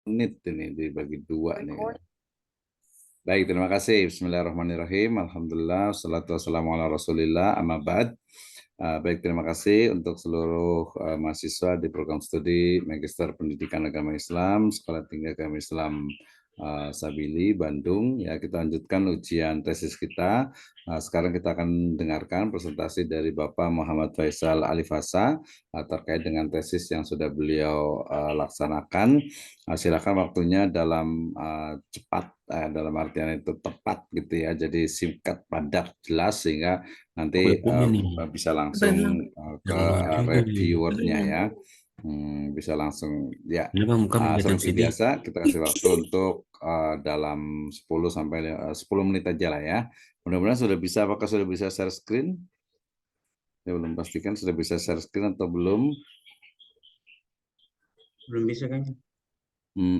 menit ini dibagi dua nih. Baik, terima kasih. Bismillahirrahmanirrahim. Alhamdulillah, wassalatu wassalamu ala rasulillah, amma ba'd. Baik, terima kasih untuk seluruh mahasiswa di program studi Magister Pendidikan Agama Islam, Sekolah Tinggi Agama Islam Sabili, Bandung. Ya, kita lanjutkan ujian tesis kita. Sekarang kita akan dengarkan presentasi dari Bapak Muhammad Faisal Alifasa terkait dengan tesis yang sudah beliau laksanakan. Silakan waktunya dalam cepat, dalam artian itu tepat gitu ya. Jadi singkat, padat, jelas sehingga nanti Kurikulumnya nih. bisa Apa langsung emang? ke Jangan luar juga nih. reviewernya ya. Bisa langsung ya. Ini bang bukan kelihatan Seperti CD. biasa kita kasih waktu untuk dalam 10 sampai 10 menit aja lah ya. Mudah-mudahan sudah bisa. Apakah sudah bisa share screen? Saya belum pastikan sudah bisa share screen atau belum. Belum bisa kan?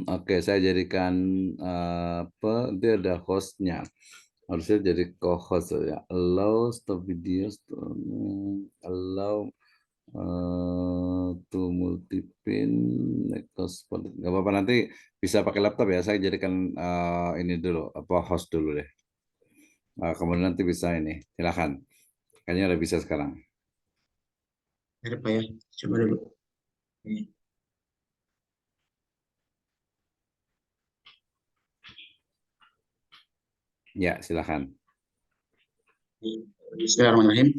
Oke, saya jadikan dia ada hostnya. Harusnya jadi co-host ya. Allow stop videos, allow to multipin, hotspot. Gak apa-apa, nanti bisa pakai laptop ya. Saya jadikan ini dulu, apa host dulu deh. Kemudian nanti bisa ini. Silakan. Kayaknya udah bisa sekarang. Ada apa ya? Coba dulu. Ini. Ya, silakan. Bismillahirrahmanirrahim.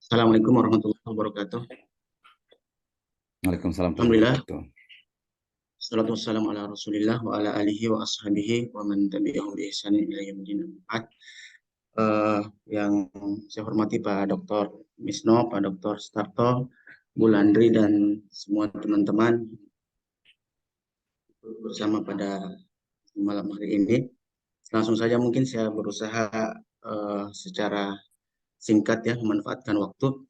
Assalamualaikum warahmatullahi wabarakatuh. Waalaikumsalam warahmatullahi Alhamdulillah. wabarakatuh. Salatu wassalamu ala rasulillah wa ala alihi wa ashabihi wa man tabi'ahum bi ihsanin ila yaumil din. Yang saya hormati Pak Dr. Misno, Pak Dr. Starto, Bu Landri, dan semua teman-teman bersama pada malam hari ini. Langsung saja mungkin saya berusaha secara singkat ya memanfaatkan waktu.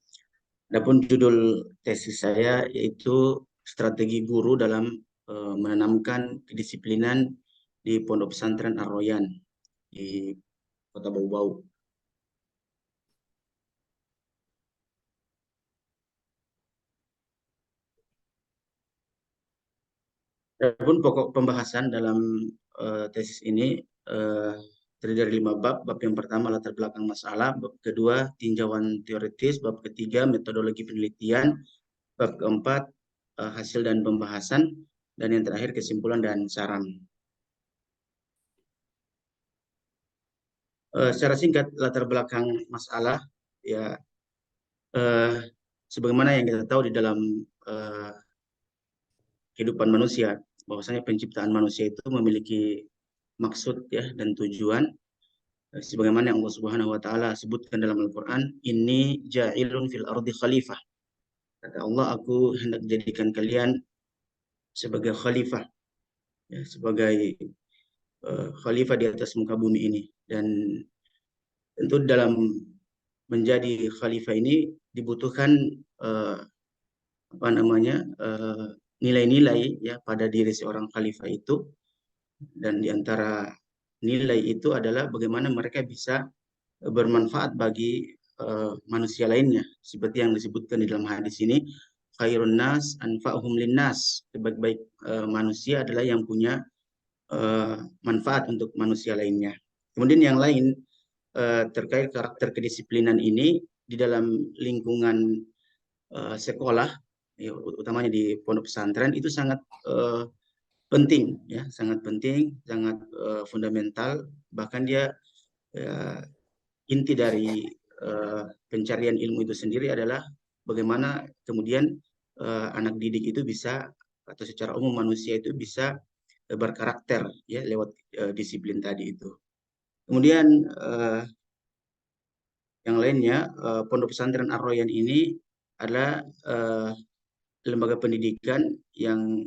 Adapun judul tesis saya yaitu strategi guru dalam menanamkan kedisiplinan di Pondok Pesantren Ar-Royan di Kota Bau-Bau. Adapun pokok pembahasan dalam tesis ini uh, terdiri dari 5 bab. Bab yang pertama latar belakang masalah, bab kedua tinjauan teoritis, bab ketiga metodologi penelitian, bab keempat hasil dan pembahasan, dan yang terakhir kesimpulan dan saran. Secara singkat latar belakang masalah ya, sebagaimana yang kita tahu di dalam uh, kehidupan manusia, bahwasanya penciptaan manusia itu memiliki maksud ya dan tujuan. Sebagaimana yang Allah Subhanahu wa taala sebutkan dalam Al-Qur'an, "Inni ja'ilun fil ardi khalifah." Kata Allah, aku hendak jadikan kalian sebagai khalifah, ya, sebagai khalifah di atas muka bumi ini. Dan tentu dalam menjadi khalifah ini dibutuhkan uh, apa namanya nilai-nilai ya pada diri seorang khalifah itu, dan diantara nilai itu adalah bagaimana mereka bisa bermanfaat bagi manusia lainnya, seperti yang disebutkan di dalam hadis ini, khairun nas anfa'uhum linnas, sebaik-baik manusia adalah yang punya manfaat untuk manusia lainnya. Kemudian yang lain terkait karakter kedisiplinan ini di dalam lingkungan sekolah, ya, utamanya di pondok pesantren itu sangat penting, ya, sangat penting, sangat fundamental. Bahkan dia ya, inti dari pencarian ilmu itu sendiri adalah bagaimana kemudian anak didik itu bisa, atau secara umum manusia itu bisa berkarakter ya lewat disiplin tadi itu. Kemudian yang lainnya, Pondok Pesantren Ar-Royan ini adalah lembaga pendidikan yang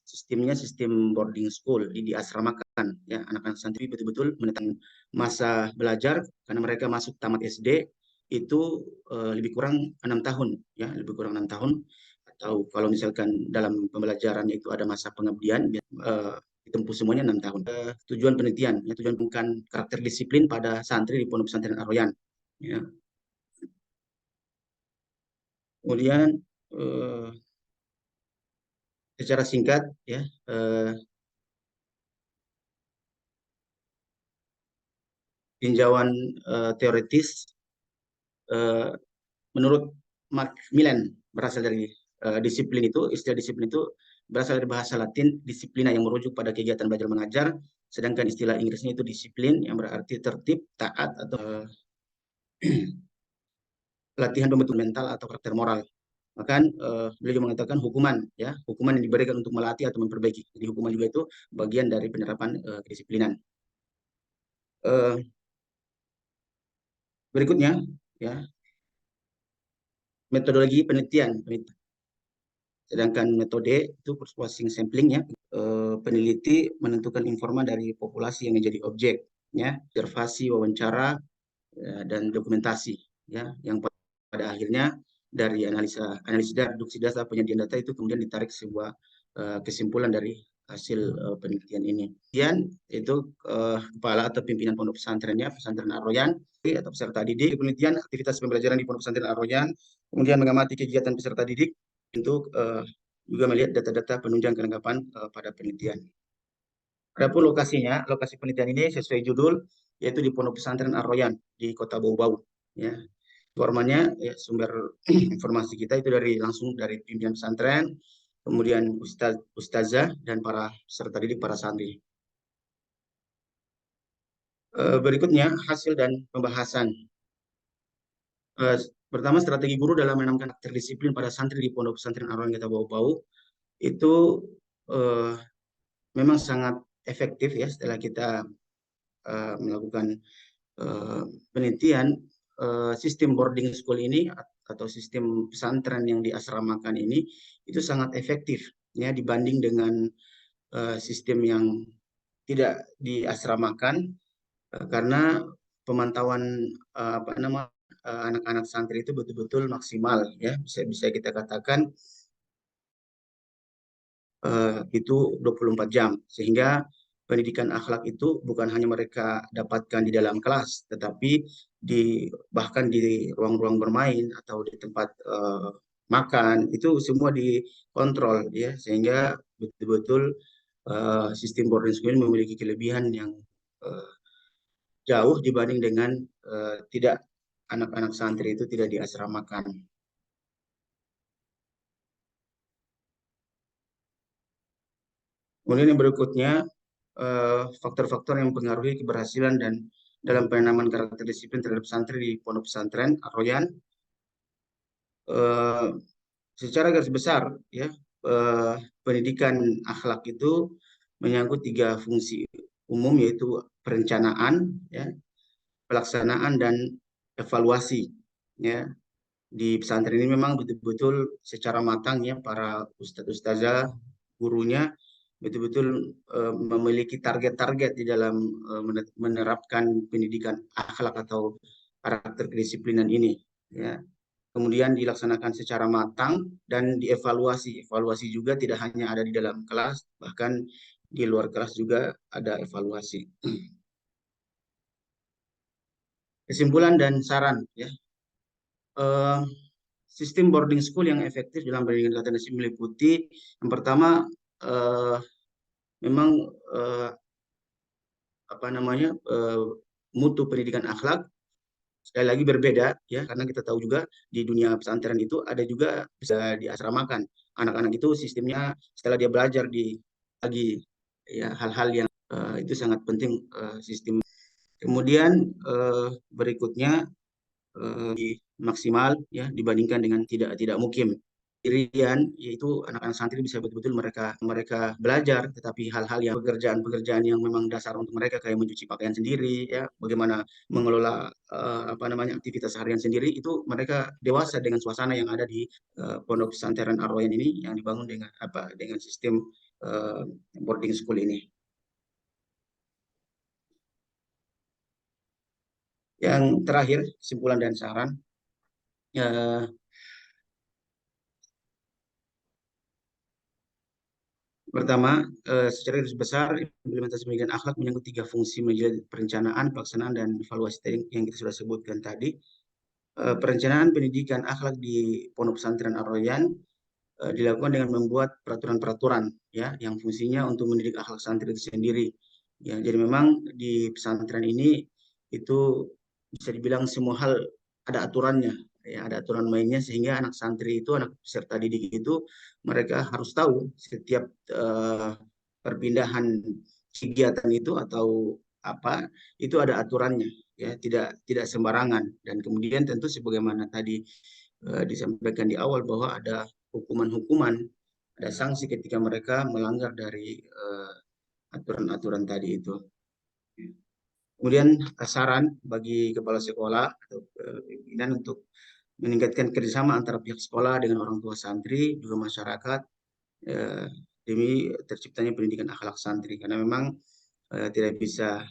sistemnya sistem boarding school, diasramakan ya, anak-anak santri betul-betul menetapkan masa belajar karena mereka masuk tamat SD itu lebih kurang 6 tahun ya, lebih kurang 6 tahun. Atau kalau misalkan dalam pembelajaran itu ada masa pengabdian, ditempuh semuanya 6 tahun. Tujuan penelitian ya, tujuan bukan karakter disiplin pada santri di Pondok Pesantren Ar-Royan ya. Kemudian secara singkat ya, tinjauan teoritis menurut Macmillan berasal dari disiplin itu, istilah disiplin itu berasal dari bahasa Latin disiplina yang merujuk pada kegiatan belajar mengajar, sedangkan istilah Inggrisnya itu disiplin yang berarti tertib, taat atau latihan pembentuk mental atau karakter moral. Bahkan beliau mengatakan hukuman ya, hukuman yang diberikan untuk melatih atau memperbaiki. Jadi hukuman juga itu bagian dari penerapan kedisiplinan. Berikutnya ya, metodologi penelitian. Sedangkan metode itu persuasing sampling ya, peneliti menentukan informan dari populasi yang menjadi objek ya, observasi, wawancara dan dokumentasi ya, yang pada akhirnya dari analisis deduksi data penyajian data itu kemudian ditarik sebuah kesimpulan dari hasil penelitian ini. Kemudian itu kepala atau pimpinan pondok pesantrennya, pesantren Ar-Royan atau peserta didik, penelitian aktivitas pembelajaran di pondok pesantren Ar-Royan, kemudian mengamati kegiatan peserta didik untuk juga melihat data-data penunjang kelengkapan pada penelitian. Adapun lokasinya, lokasi penelitian ini sesuai judul yaitu di Pondok Pesantren Ar-Royan di Kota Bau-Bau. Ya, informannya ya, sumber informasi kita itu langsung dari pimpinan pesantren, kemudian ustazah dan para peserta didik, para santri. Berikutnya hasil dan pembahasan. Pertama, strategi guru dalam menanamkan terdisiplin pada santri di Pondok Pesantren Ar-Royan Kota Bau-Bau itu memang sangat efektif ya setelah kita melakukan penelitian. Sistem boarding school ini atau sistem pesantren yang diasramakan ini itu sangat efektif ya dibanding dengan sistem yang tidak diasramakan karena pemantauan anak-anak santri itu betul-betul maksimal ya, bisa kita katakan itu 24 jam, sehingga pendidikan akhlak itu bukan hanya mereka dapatkan di dalam kelas, tetapi bahkan di ruang-ruang bermain atau di tempat makan itu semua dikontrol ya, sehingga betul-betul sistem boarding school memiliki kelebihan yang jauh dibanding dengan tidak anak-anak santri itu tidak diasramakan. Kemudian yang berikutnya faktor-faktor yang mempengaruhi keberhasilan dan dalam penanaman karakter disiplin terhadap santri di pondok pesantren Ar-Royan. Secara garis besar ya, pendidikan akhlak itu menyangkut 3 fungsi umum, yaitu perencanaan ya, pelaksanaan dan evaluasi ya. Di pesantren ini memang betul-betul secara matang ya, para ustadz-ustazah, gurunya betul-betul memiliki target-target di dalam menerapkan pendidikan akhlak atau karakter kedisiplinan ini ya. Kemudian dilaksanakan secara matang dan dievaluasi. Evaluasi juga tidak hanya ada di dalam kelas, bahkan di luar kelas juga ada evaluasi. Kesimpulan dan saran ya. Sistem boarding school yang efektif dalam pendidikan karakter meliputi yang pertama memang mutu pendidikan akhlak sekali lagi berbeda ya, karena kita tahu juga di dunia pesantren itu ada juga bisa diasramakan anak-anak itu sistemnya setelah dia belajar di lagi ya, hal-hal yang itu sangat penting sistem. Kemudian berikutnya maksimal ya dibandingkan dengan tidak mukim. Dirian yaitu anak-anak santri bisa betul-betul mereka belajar, tetapi hal-hal yang pekerjaan yang dasar untuk mereka kayak mencuci pakaian sendiri ya, bagaimana mengelola aktivitas harian sendiri, itu mereka dewasa dengan suasana yang ada di pondok pesantren Ar-Royan ini yang dibangun dengan sistem boarding school ini. Yang terakhir, kesimpulan dan saran. Pertama, secara garis besar implementasi pendidikan akhlak menyangkut 3 fungsi, menjadi perencanaan, pelaksanaan, dan evaluasi tadi yang kita sudah sebutkan tadi. Perencanaan pendidikan akhlak di pondok pesantren Ar-Royan dilakukan dengan membuat peraturan-peraturan ya yang fungsinya untuk mendidik akhlak santri itu sendiri. Ya, jadi memang di pesantren ini itu bisa dibilang semua hal ada aturannya, ya ada aturan mainnya sehingga anak santri itu, anak peserta didik itu mereka harus tahu setiap perpindahan kegiatan itu atau apa itu ada aturannya, ya tidak sembarangan. Dan kemudian tentu sebagaimana tadi disampaikan di awal bahwa ada hukuman-hukuman, ada sanksi ketika mereka melanggar dari aturan-aturan tadi itu. Kemudian saran bagi kepala sekolah atau pimpinan untuk meningkatkan kerjasama antara pihak sekolah dengan orang tua santri, juga masyarakat, demi terciptanya pendidikan akhlak santri. Karena memang tidak bisa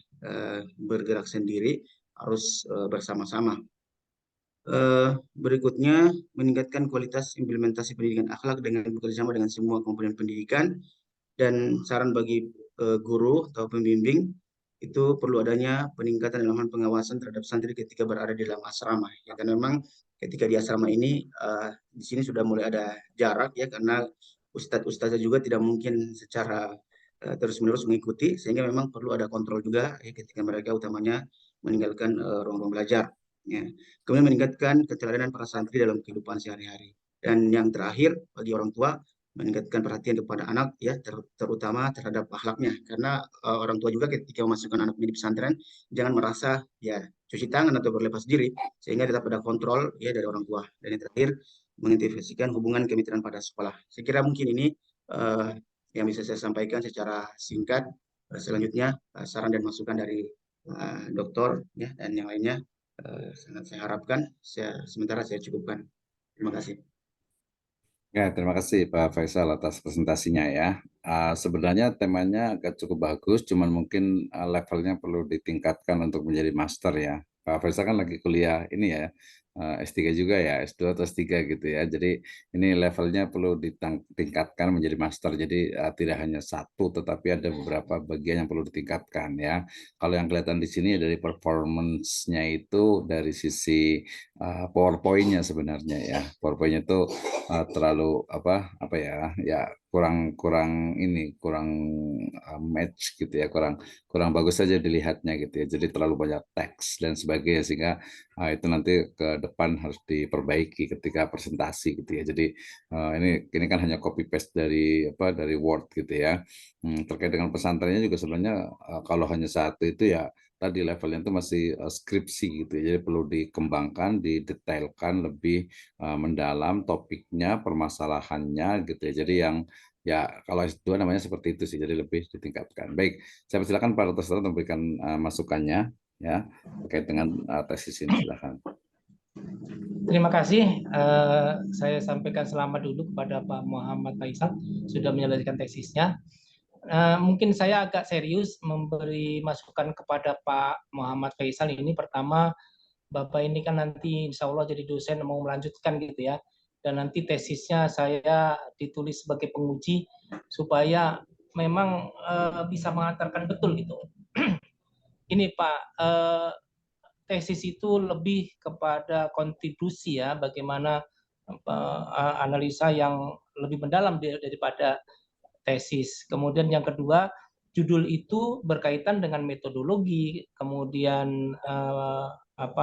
bergerak sendiri, harus bersama-sama. Berikutnya, meningkatkan kualitas implementasi pendidikan akhlak dengan bekerjasama dengan semua komponen pendidikan. Dan saran bagi guru atau pembimbing, itu perlu adanya peningkatan dalam hal pengawasan terhadap santri ketika berada di dalam asrama. Ya, karena memang ketika di asrama ini, di sini sudah mulai ada jarak ya, karena ustadz-ustadznya juga tidak mungkin secara terus-menerus mengikuti, sehingga memang perlu ada kontrol juga ya, ketika mereka utamanya meninggalkan ruang belajar. Ya. Kemudian meningkatkan keteladanan para santri dalam kehidupan sehari-hari. Dan yang terakhir bagi orang tua, meningkatkan perhatian kepada anak ya, terutama terhadap akhlaknya, karena orang tua juga ketika memasukkan anaknya di pesantren jangan merasa ya cuci tangan atau berlepas diri, sehingga tetap ada kontrol ya dari orang tua. Dan yang terakhir, mengintensifkan hubungan kemitraan pada sekolah. Saya kira mungkin ini uh, yang bisa saya sampaikan secara singkat. Selanjutnya saran dan masukan dari dokter ya dan yang lainnya sangat saya harapkan. Sementara saya cukupkan. Terima kasih. Ya, terima kasih Pak Faisal atas presentasinya ya. Sebenarnya temanya agak cukup bagus, cuman mungkin levelnya perlu ditingkatkan untuk menjadi master ya. Pak Faisal kan lagi kuliah ini ya, S3 juga ya, S2 atau S3 gitu ya. Jadi ini levelnya perlu ditingkatkan menjadi master. Jadi tidak hanya satu, tetapi ada beberapa bagian yang perlu ditingkatkan ya. Kalau yang kelihatan di sini dari performance-nya itu dari sisi PowerPoint-nya sebenarnya ya. PowerPoint-nya itu terlalu apa ya kurang kurang ini kurang match gitu ya, kurang kurang bagus saja dilihatnya gitu ya, jadi terlalu banyak teks dan sebagainya, sehingga itu nanti ke depan harus diperbaiki ketika presentasi gitu ya. Jadi ini kan hanya copy paste dari dari Word gitu ya. Terkait dengan pesantrennya juga sebenarnya kalau hanya satu itu ya tadi levelnya itu masih skripsi gitu ya, jadi perlu dikembangkan, didetailkan lebih mendalam topiknya, permasalahannya gitu ya. Jadi yang ya kalau S2 namanya seperti itu sih, jadi lebih ditingkatkan. Baik, saya persilakan Pak Dr. Selamat memberikan masukannya ya terkait dengan tesis ini, silakan. Terima kasih. Saya sampaikan selamat dulu kepada Pak Muhammad Faisal sudah menyelesaikan tesisnya. Mungkin saya agak serius memberi masukan kepada Pak Muhammad Faisal ini. Pertama, Bapak ini kan nanti insya Allah jadi dosen mau melanjutkan gitu ya. Dan nanti tesisnya saya ditulis sebagai penguji supaya memang bisa mengantarkan betul gitu. Ini Pak, tesis itu lebih kepada kontribusi ya, bagaimana analisa yang lebih mendalam daripada tesis. Kemudian yang kedua, judul itu berkaitan dengan metodologi, kemudian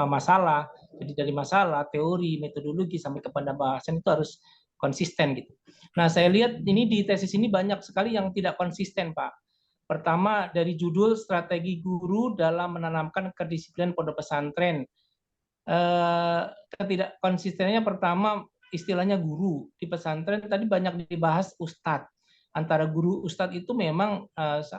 masalah. Jadi dari masalah, teori, metodologi sampai kepada bahasan itu harus konsisten gitu. Nah, saya lihat ini di tesis ini banyak sekali yang tidak konsisten, Pak. Pertama, dari judul strategi guru dalam menanamkan kedisiplinan pondok pesantren. Ketidak konsistennya pertama istilahnya guru. Di pesantren tadi banyak dibahas ustadz. Antara guru ustadz itu memang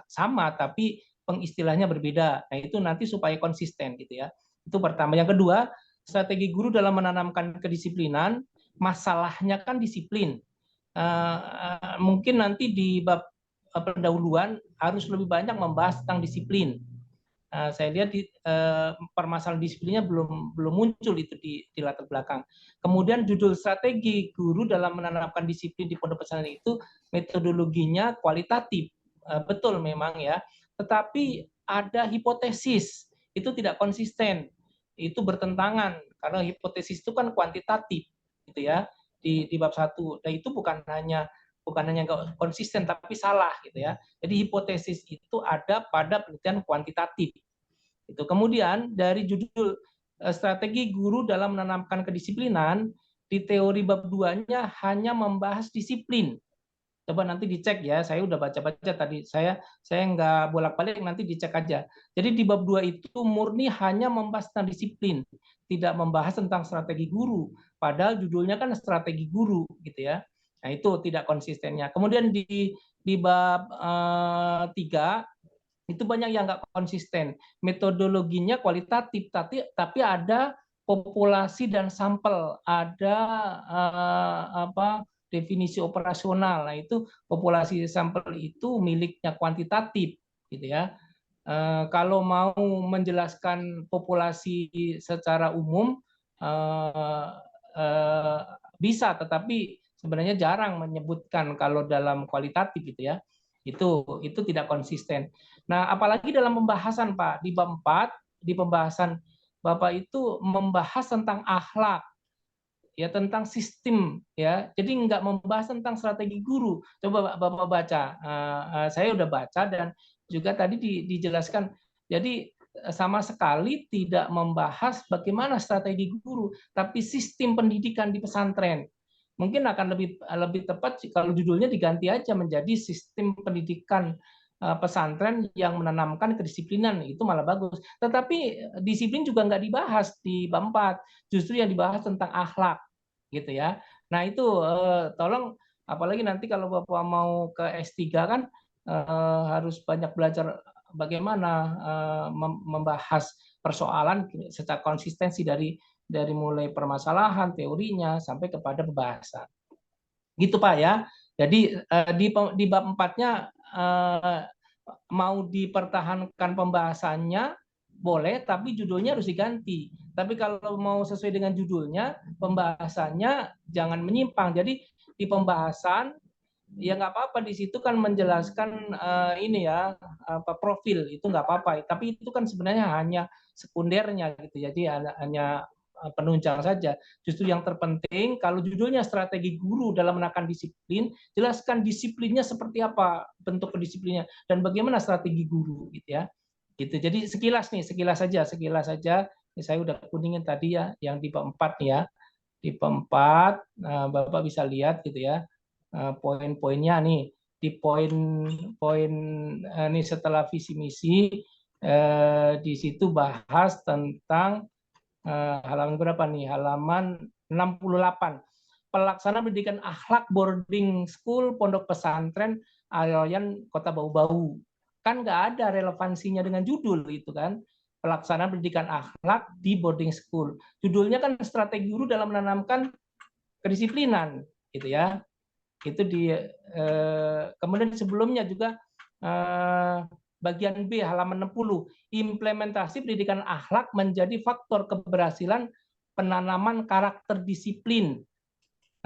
sama, tapi pengistilahnya berbeda. Nah, itu nanti supaya konsisten gitu ya. Itu pertama. Yang kedua, strategi guru dalam menanamkan kedisiplinan, masalahnya kan disiplin. Mungkin nanti di bab pendahuluan harus lebih banyak membahas tentang disiplin. Saya lihat permasalahan disiplinnya belum muncul itu di latar belakang. Kemudian judul strategi guru dalam menanamkan disiplin di pondok pesantren itu metodologinya kualitatif, betul memang ya. Tetapi ada hipotesis itu tidak konsisten, itu bertentangan karena hipotesis itu kan kuantitatif, gitu ya. di bab 1. Dan itu bukan hanya nggak konsisten tapi salah gitu ya. Jadi hipotesis itu ada pada penelitian kuantitatif. Itu kemudian dari judul strategi guru dalam menanamkan kedisiplinan, di teori bab 2-nya hanya membahas disiplin. Coba nanti dicek ya, saya udah baca-baca tadi, saya nggak bolak-balik, nanti dicek aja. Jadi di bab 2 itu murni hanya membahas tentang disiplin, tidak membahas tentang strategi guru, padahal judulnya kan strategi guru gitu ya. Nah itu tidak konsistennya. Kemudian di bab 3 itu banyak yang nggak konsisten, metodologinya kualitatif, tapi ada populasi dan sampel, ada definisi operasional. Nah itu populasi sampel itu miliknya kuantitatif gitu ya. Kalau mau menjelaskan populasi secara umum bisa, tetapi sebenarnya jarang menyebutkan kalau dalam kualitatif gitu ya. Itu tidak konsisten. Nah, apalagi dalam pembahasan Pak di bab 4, di pembahasan Bapak itu membahas tentang akhlak, ya tentang sistem ya. Jadi nggak membahas tentang strategi guru. Coba Bapak baca. Saya udah baca dan juga tadi dijelaskan. Jadi sama sekali tidak membahas bagaimana strategi guru, tapi sistem pendidikan di pesantren. Mungkin akan lebih tepat kalau judulnya diganti aja menjadi sistem pendidikan pesantren yang menanamkan kedisiplinan, itu malah bagus. Tetapi disiplin juga nggak dibahas di bab 4, justru yang dibahas tentang akhlak gitu ya. Nah itu tolong, apalagi nanti kalau Bapak mau ke S3 kan harus banyak belajar bagaimana membahas persoalan secara konsistensi dari mulai permasalahan teorinya sampai kepada pembahasan. Gitu Pak ya. Jadi di bab 4-nya mau dipertahankan pembahasannya boleh, tapi judulnya harus diganti. Tapi kalau mau sesuai dengan judulnya, pembahasannya jangan menyimpang. Jadi di pembahasan ya nggak apa-apa, di situ kan menjelaskan ini ya profil, itu nggak apa-apa. Tapi itu kan sebenarnya hanya sekundernya gitu. Jadi hanya penunjang saja. Justru yang terpenting kalau judulnya strategi guru dalam menekan disiplin, jelaskan disiplinnya seperti apa, bentuk kedisiplinnya dan bagaimana strategi guru gitu ya. Gitu. Jadi sekilas saja. Saya udah kuningin tadi ya yang di bab 4 ya. Di bab 4 Bapak bisa lihat gitu ya. Poin-poinnya nih. Di poin nih setelah visi misi di situ bahas tentang halaman berapa nih? Halaman 68. Pelaksana pendidikan akhlak boarding school pondok pesantren Al-Royan Kota Bau-Bau. Kan nggak ada relevansinya dengan judul itu kan. Pelaksanaan pendidikan akhlak di boarding school. Judulnya kan strategi guru dalam menanamkan kedisiplinan gitu ya. Itu kemudian sebelumnya juga bagian B halaman 60, implementasi pendidikan akhlak menjadi faktor keberhasilan penanaman karakter disiplin.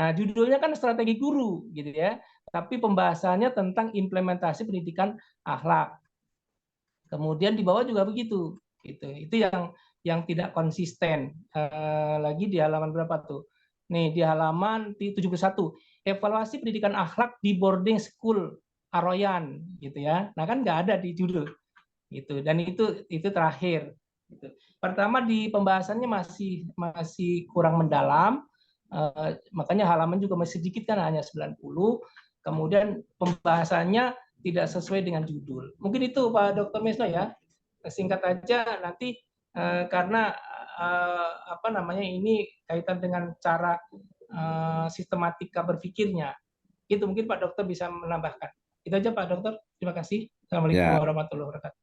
Nah, judulnya kan strategi guru gitu ya, tapi pembahasannya tentang implementasi pendidikan akhlak. Kemudian di bawah juga begitu, gitu. Itu yang tidak konsisten. Lagi di halaman berapa tuh? Nih di halaman 71, evaluasi pendidikan akhlak di boarding school Al-Royan gitu ya. Nah kan nggak ada di judul gitu. Dan itu terakhir. Gitu. Pertama di pembahasannya masih kurang mendalam, makanya halaman juga masih sedikit kan hanya 90. Kemudian pembahasannya tidak sesuai dengan judul. Mungkin itu Pak Dr. Mesno ya. Singkat aja nanti karena apa namanya ini kaitan dengan cara sistematika berpikirnya. Itu mungkin Pak Dokter bisa menambahkan. Itu aja Pak Dokter. Terima kasih. Assalamualaikum warahmatullahi wabarakatuh.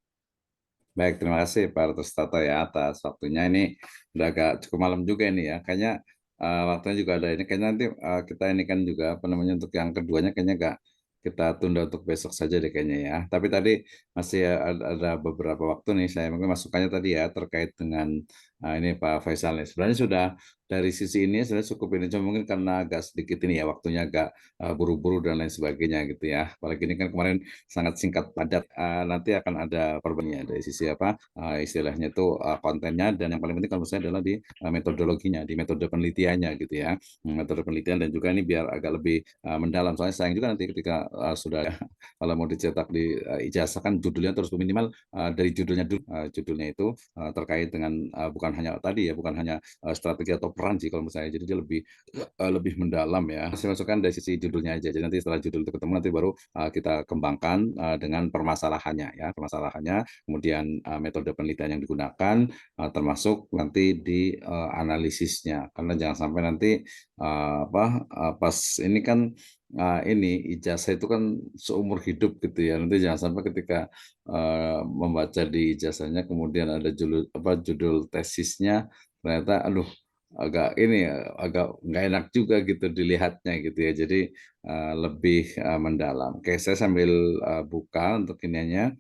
Baik, terima kasih Pak Rustato ya atas waktunya. Ini udah agak cukup malam juga ini ya. Kayaknya waktunya juga ada ini. Kayaknya nanti kita ini kan juga apa namanya untuk yang keduanya kayaknya nggak kita tunda untuk besok saja deh kayaknya ya. Tapi tadi masih ada beberapa waktu nih saya mungkin masukannya tadi ya terkait dengan Nah, ini Pak Faisal nih. Sebenarnya sudah dari sisi ini sebenarnya cukup ini, cuma mungkin karena agak sedikit ini ya waktunya agak buru-buru dan lain sebagainya gitu ya. Apalagi ini kan kemarin sangat singkat padat. Nanti akan ada perbandingannya dari sisi apa istilahnya itu kontennya, dan yang paling penting kalau saya adalah di metodologinya, di metode penelitiannya gitu ya. Metode penelitian, dan juga ini biar agak lebih mendalam. Soalnya sayang juga nanti ketika sudah kalau mau dicetak di ijazah kan judulnya terus minimal dari judulnya dulu. Judulnya itu terkait dengan bukan hanya tadi ya, bukan hanya strategi atau peran sih kalau menurut saya. Jadi dia lebih mendalam ya. Saya masukkan dari sisi judulnya aja. Jadi nanti setelah judul itu ketemu nanti baru kita kembangkan dengan permasalahannya ya, permasalahannya, kemudian metode penelitian yang digunakan, termasuk nanti di analisisnya. Karena jangan sampai nanti pas ini kan ini ijazah itu kan seumur hidup gitu ya. Nanti jangan sampai ketika membaca di ijazahnya kemudian ada judul tesisnya ternyata aduh agak ini ya, agak nggak enak juga gitu dilihatnya gitu ya. Jadi lebih mendalam. Oke, saya sambil buka untuk ininya.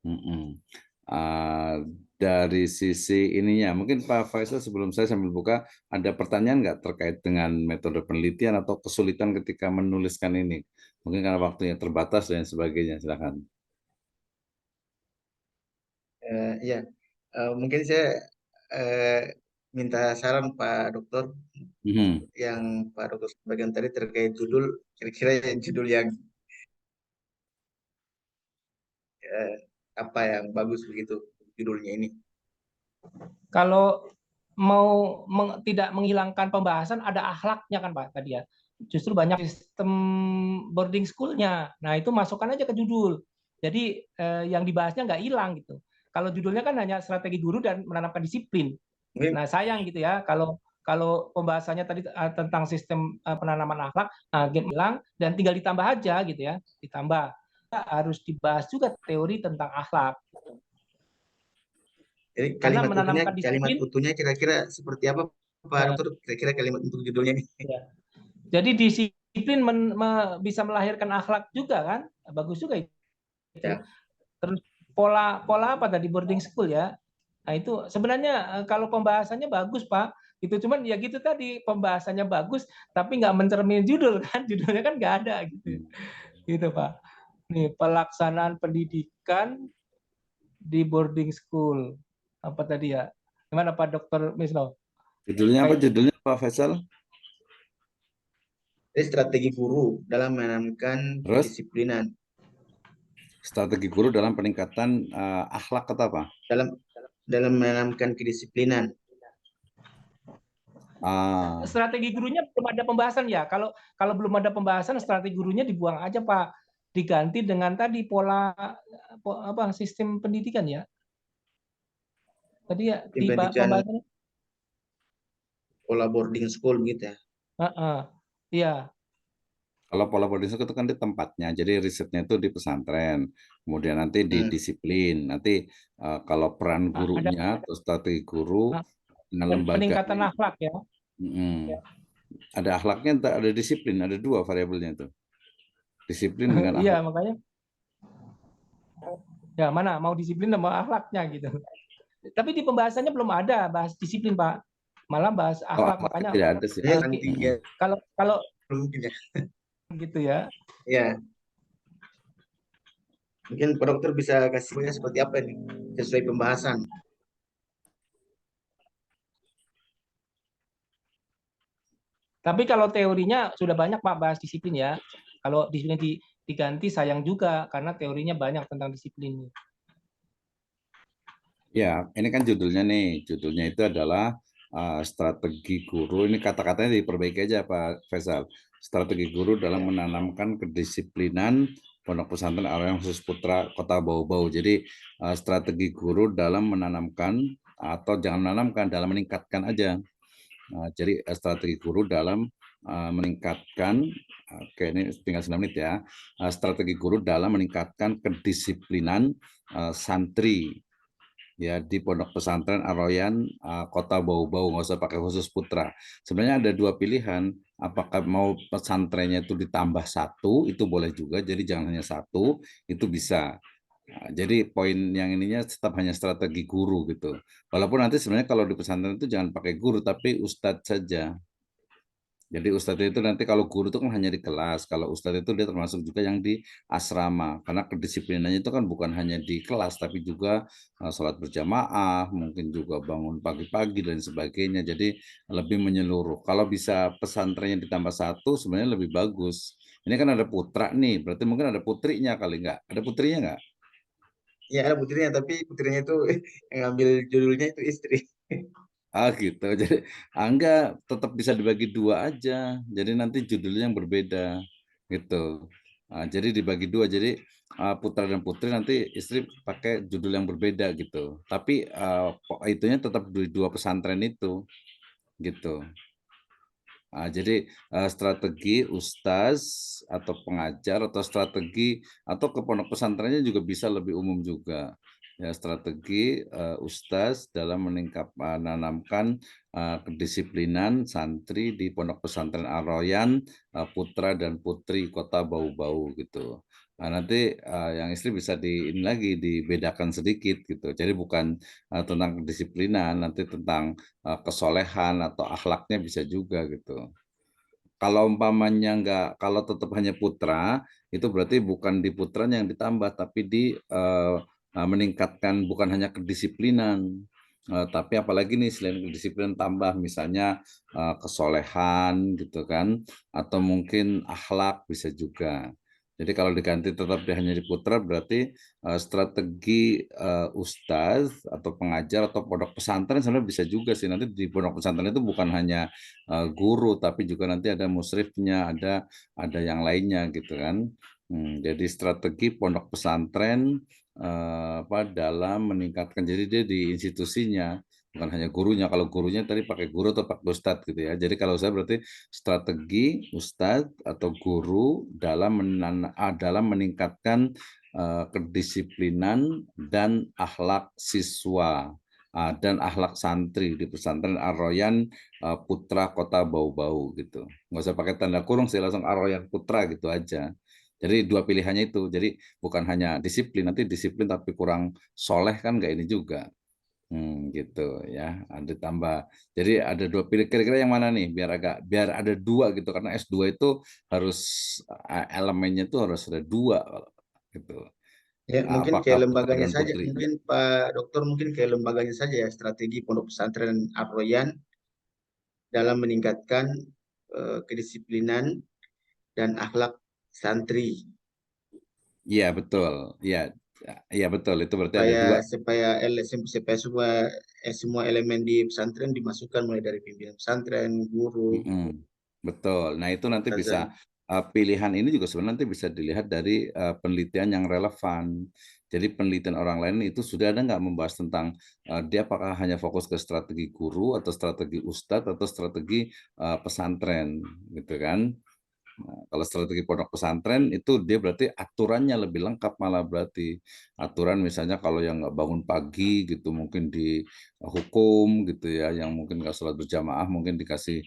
Mm-mm. Uh, dari sisi ininya, mungkin Pak Faisal sebelum saya sambil buka, ada pertanyaan nggak terkait dengan metode penelitian atau kesulitan ketika menuliskan ini? Mungkin karena waktunya terbatas dan sebagainya, silakan. Ya, mungkin saya minta saran Pak Dokter, yang Pak Dokter sampaikan tadi terkait judul, kira-kira judul yang apa yang bagus begitu judulnya ini. Kalau mau tidak menghilangkan pembahasan, ada akhlaknya kan Pak tadi ya. Justru banyak sistem boarding school-nya. Nah itu masukkan aja ke judul. Jadi yang dibahasnya nggak hilang gitu. Kalau judulnya kan hanya strategi guru dan menanamkan disiplin. Nah sayang gitu ya kalau pembahasannya tadi tentang sistem penanaman akhlak, hilang dan tinggal ditambah aja gitu ya, ditambah. Harus dibahas juga teori tentang akhlak. Jadi kalimat putunya kira-kira seperti apa Pak Dokter? Kira-kira kalimat untuk judulnya ini. Ya. Jadi disiplin bisa melahirkan akhlak juga kan, bagus juga itu. Ya. Terus pola apa tadi boarding school ya. Nah itu sebenarnya kalau pembahasannya bagus Pak. Itu cuman ya gitu tadi pembahasannya bagus tapi nggak mencermin judul kan, judulnya kan nggak ada gitu. Gitu Pak. Nih pelaksanaan pendidikan di boarding school apa tadi ya? Gimana Pak Dokter Misno? Judulnya apa judulnya Pak Faisal? Strategi guru dalam menanamkan kedisiplinan. Strategi guru dalam peningkatan akhlak atau apa? Dalam menanamkan kedisiplinan. Strategi gurunya belum ada pembahasan ya. Kalau belum ada pembahasan, strategi gurunya dibuang aja Pak. Diganti dengan tadi pola apa sistem pendidikan ya. Tadi ya di pembahasan pola boarding school gitu ya. Iya. Kalau pola boarding school itu kan di tempatnya, jadi risetnya itu di pesantren, kemudian nanti di disiplin, nanti kalau peran gurunya atau strategi guru dengan lembaga peningkatan akhlak ya. Ada akhlaknya, ada disiplin, ada dua variabelnya itu. Disiplin dengan akhlak. Iya makanya. Ya mana mau disiplin sama akhlaknya gitu. Tapi di pembahasannya belum ada bahas disiplin Pak, malah bahas akhlak. Makanya tidak ada sih. Kalau gitu ya. Ya. Mungkin Pak Dokter bisa kasih seperti apa nih sesuai pembahasan. Tapi kalau teorinya sudah banyak Pak bahas disiplin ya. Kalau disiplin diganti sayang juga karena teorinya banyak tentang disiplin. Ya, ini kan judulnya nih. Judulnya itu adalah strategi guru. Ini kata-katanya diperbaiki aja Pak Faisal. Strategi guru dalam menanamkan kedisiplinan Pondok Pesantren Al-Royan Khusus Putra Kota Bau-Bau. Jadi strategi guru dalam menanamkan atau jangan menanamkan, dalam meningkatkan aja. Jadi strategi guru dalam meningkatkan, oke ini tinggal 9 menit ya, strategi guru dalam meningkatkan kedisiplinan santri ya di Pondok Pesantren Al-Royan Kota Bau-Bau, nggak usah pakai Khusus Putra. Sebenarnya ada dua pilihan, apakah mau pesantrennya itu ditambah satu, itu boleh juga, jadi jangan hanya satu, itu bisa. Nah, jadi poin yang ininya tetap hanya strategi guru gitu. Walaupun nanti sebenarnya kalau di pesantren itu jangan pakai guru, tapi ustadz saja. Jadi ustadz itu nanti kalau guru itu kan hanya di kelas, kalau ustadz itu dia termasuk juga yang di asrama, karena kedisiplinannya itu kan bukan hanya di kelas, tapi juga sholat berjamaah, mungkin juga bangun pagi-pagi dan sebagainya. Jadi lebih menyeluruh. Kalau bisa pesantrennya ditambah satu, sebenarnya lebih bagus. Ini kan ada putra nih, berarti mungkin ada putrinya kali nggak? Ada putrinya nggak? Ya ada putrinya, tapi putrinya itu yang ngambil judulnya itu istri. Ah gitu. Jadi enggak, tetap bisa dibagi dua aja. Jadi nanti judulnya yang berbeda gitu. Jadi dibagi dua. Jadi putra dan putri nanti istri pakai judul yang berbeda gitu. Tapi itunya tetap di dua pesantren itu gitu. Jadi strategi ustaz atau pengajar atau strategi atau ke pondok pesantrennya juga bisa lebih umum juga. Ya, strategi ustaz dalam menanamkan kedisiplinan santri di pondok pesantren Ar-Royan, putra dan putri kota Bau-Bau gitu. Nah, nanti yang istri bisa ini lagi dibedakan sedikit gitu. Jadi bukan tentang kedisiplinan, nanti tentang kesolehan atau akhlaknya bisa juga gitu. Kalau umpamanya kalau tetap hanya putra, itu berarti bukan di putranya yang ditambah, tapi di meningkatkan bukan hanya kedisiplinan, tapi apalagi nih selain kedisiplinan tambah misalnya kesolehan gitu kan, atau mungkin akhlak bisa juga. Jadi kalau diganti tetap hanya di putra berarti strategi ustaz atau pengajar atau pondok pesantren sebenarnya bisa juga sih. Nanti di pondok pesantren itu bukan hanya guru, tapi juga nanti ada musrifnya, ada yang lainnya gitu kan. Jadi strategi pondok pesantren dalam meningkatkan, jadi dia di institusinya, bukan hanya gurunya. Kalau gurunya tadi pakai guru atau pakai ustadz gitu ya. Jadi kalau saya berarti strategi ustadz atau guru dalam meningkatkan kedisiplinan dan akhlak siswa dan akhlak santri di pesantren Ar-Royan Putra Kota Bau-Bau gitu. Nggak usah pakai tanda kurung sih, langsung Ar-Royan Putra gitu aja. Jadi dua pilihannya itu. Jadi bukan hanya disiplin, nanti disiplin tapi kurang soleh kan nggak ini juga. Gitu ya. Ada tambah. Jadi ada dua pilih. Kira-kira yang mana nih? Biar ada dua gitu. Karena S2 itu harus elemennya itu harus ada dua gitu. Ya, mungkin Apakah kayak putra lembaganya dan saja. putri? Mungkin Pak Dokter mungkin kayak lembaganya saja ya, strategi Pondok Pesantren Ar-Royan dalam meningkatkan kedisiplinan dan akhlak santri. Iya betul. Iya, iya betul. Itu berarti ada Supaya dua. supaya supaya semua elemen di pesantren dimasukkan mulai dari pimpinan pesantren, guru, Betul. Nah, itu nanti bisa azan. pilihan ini juga sebenarnya nanti bisa dilihat dari penelitian yang relevan. Jadi penelitian orang lain itu sudah ada nggak membahas tentang dia apakah hanya fokus ke strategi guru atau strategi ustadz atau strategi pesantren, gitu kan? Nah, kalau strategi pondok pesantren itu dia berarti aturannya lebih lengkap, malah berarti aturan misalnya kalau yang nggak bangun pagi gitu mungkin dihukum gitu ya, yang mungkin nggak sholat berjamaah mungkin dikasih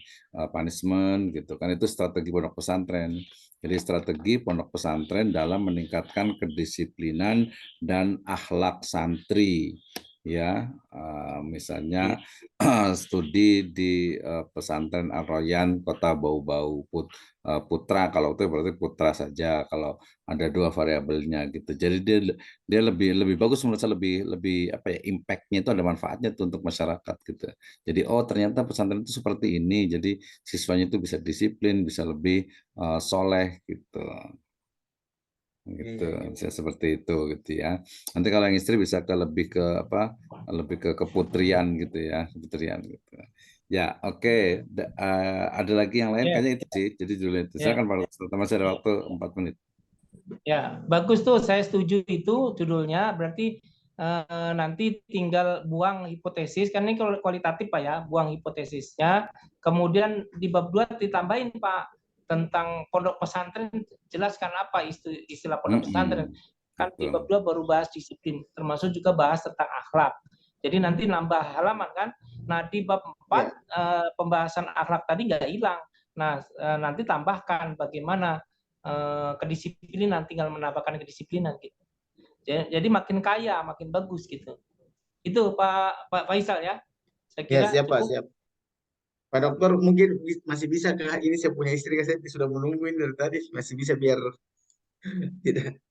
punishment gitu kan, itu strategi pondok pesantren. Jadi strategi pondok pesantren dalam meningkatkan kedisiplinan dan akhlak santri ya, misalnya studi di pesantren Ar-Royan Kota Bau-Bau Putra, kalau itu berarti putra saja kalau ada dua variabelnya gitu. Jadi dia lebih lebih bagus menurut saya, lebih lebih apa ya, impact-nya itu ada manfaatnya tuh untuk masyarakat gitu. Jadi oh ternyata pesantren itu seperti ini. Jadi siswanya itu bisa disiplin, bisa lebih soleh gitu. Gitu, Iya, iya. bisa seperti itu gitu ya. Nanti kalau yang istri bisa lebih ke apa? Lebih ke keputrian gitu ya, keputrian gitu. Ya, oke. Ada lagi yang lain Ya, kayaknya itu sih. Jadi dulu itu. ya, Silakan Pak Dokter, masih ada waktu 4 menit. ya, bagus tuh. Saya setuju itu judulnya. Berarti nanti tinggal buang hipotesis. Kan ini kualitatif Pak ya, buang hipotesisnya. Kemudian di bab 2 ditambahin Pak tentang pondok pesantren. Jelaskan apa istilah pondok pesantren. Kan di bab Betul. 2 baru bahas disiplin, termasuk juga bahas tentang akhlak. Jadi nanti nambah halaman kan. Nah di bab 4 Ya, pembahasan akhlak tadi nggak hilang. Nah nanti tambahkan bagaimana kedisiplinan, tinggal menambahkan kedisiplinan gitu. Jadi makin kaya, makin bagus gitu. Itu Pak Faisal ya. Saya Ya, kira siap Pak, cukup. siap. Pak Dokter mungkin masih bisa kah? Ini saya punya istri, saya sudah menungguin dari tadi, masih bisa biar tidak.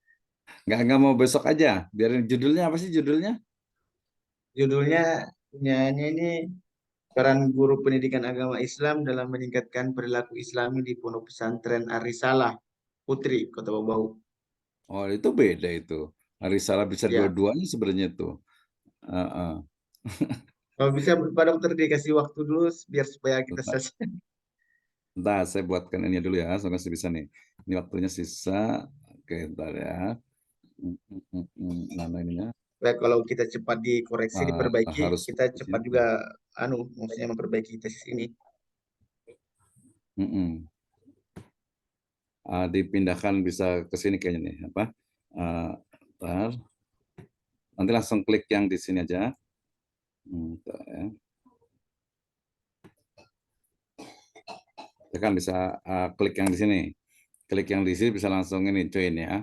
Nggak mau besok aja. Biarin judulnya apa sih judulnya? Judulnya punyanya ini peran guru pendidikan agama Islam dalam meningkatkan perilaku Islami di Pondok Pesantren Arisalah Putri Kota Bau. Oh, itu beda itu. Hari salah bisa Ya, dua-duanya sebenarnya tuh. Heeh. kalau bisa Pak Dokter dikasih waktu dulu biar supaya kita Bentar, selesai. bentar, saya buatkan ini dulu ya, soalnya masih bisa nih. Ini waktunya sisa. Oke, bentar ya. Mana ininya? Supaya kalau kita cepat dikoreksi, diperbaiki, Harus kita di cepat sini. juga maksudnya memperbaiki tesis ini. Mm-mm. Dipindahkan bisa ke sini kayaknya nih, apa? Bentar. Nanti langsung klik yang di sini aja. Bentar ya. Ya kan bisa klik yang di sini. Klik yang di sini bisa langsung ini join ya.